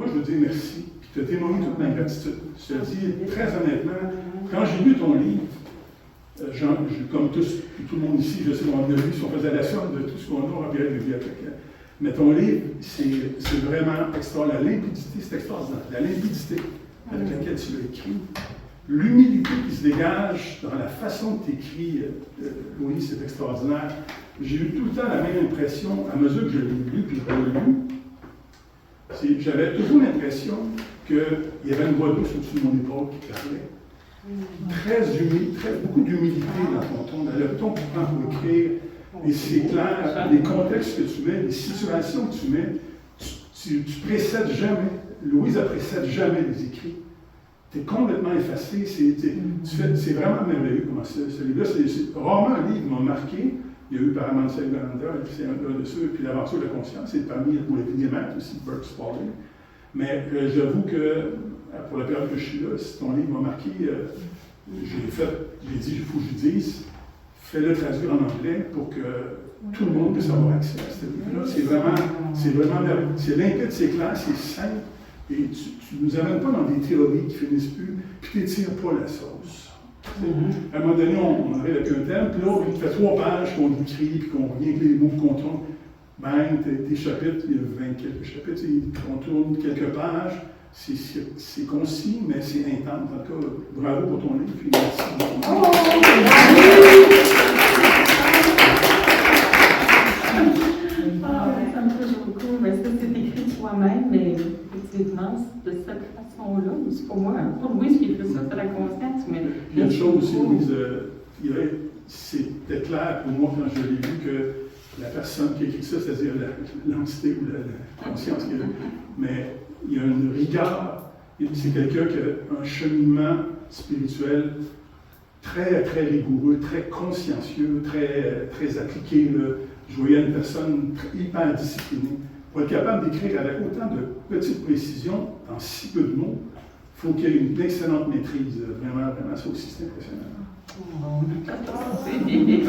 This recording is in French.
toi, je veux dire merci, puis te témoigner toute ma gratitude. Je te dis très honnêtement, quand j'ai lu ton livre, comme tous, tout le monde ici, je sais qu'on a vu, si on faisait la somme de tout ce qu'on a, on remplirait la bibliothèque. Mais ton livre, c'est vraiment extraordinaire. La limpidité, c'est extraordinaire. La limpidité avec laquelle tu l'as écrit, l'humilité qui se dégage dans la façon que tu écris, Louis, c'est extraordinaire. J'ai eu tout le temps la même impression, à mesure que je l'ai lu puis relu, j'avais toujours l'impression qu'il y avait une voix douce au-dessus de mon épaule qui parlait. Très humide, beaucoup d'humilité dans ton ton, dans le ton que tu prends pour écrire. Et c'est clair, les contextes que tu mets, les situations que tu mets, tu précèdes jamais. Louise ne précède jamais les écrits. Tu es complètement effacé. C'est vraiment merveilleux comment ce livre-là. Rarement un livre m'a marqué. Il y a eu par Mansell Ganda, c'est un de ceux, puis l'Aventure de la conscience, c'est parmi les Vignements aussi, Burke Spalding. Mais j'avoue que pour la période que je suis là, si ton livre m'a marqué, j'ai dit, il faut que je dise, fais-le traduire en anglais pour que tout le monde puisse avoir accès à ce livre-là. C'est limpide, c'est clair, c'est simple, et tu ne nous amènes pas dans des théories qui finissent plus, puis tu n'étires pas la sauce. À un moment donné, on arrive avec un thème, puis là, on fait 3 pages qu'on écrit, puis qu'on revient avec les mots qu'on tourne. Ben, tes chapitres, il y a 20 quelques chapitres, on tourne quelques pages. C'est concis, mais c'est intense. En tout cas, bravo pour ton livre, puis merci. Ça me touche beaucoup. Mais ça, c'est écrit toi-même, mais effectivement, de cette façon-là, c'est pour moi. Pour Louise qui fait ça, c'est la conscience. Mais il y a une chose aussi, Louise, c'était clair pour moi quand je l'ai vu que la personne qui a écrit ça, c'est-à-dire l'entité ou la conscience, mais il y a une rigueur. C'est quelqu'un qui a un cheminement spirituel très, très rigoureux, très consciencieux, très appliqué. Je voyais une personne hyper disciplinée. Pour être capable d'écrire avec autant de petites précisions, en si peu de mots, il faut qu'il y ait une excellente maîtrise. Vraiment, ça aussi, c'est impressionnant. C'est bien.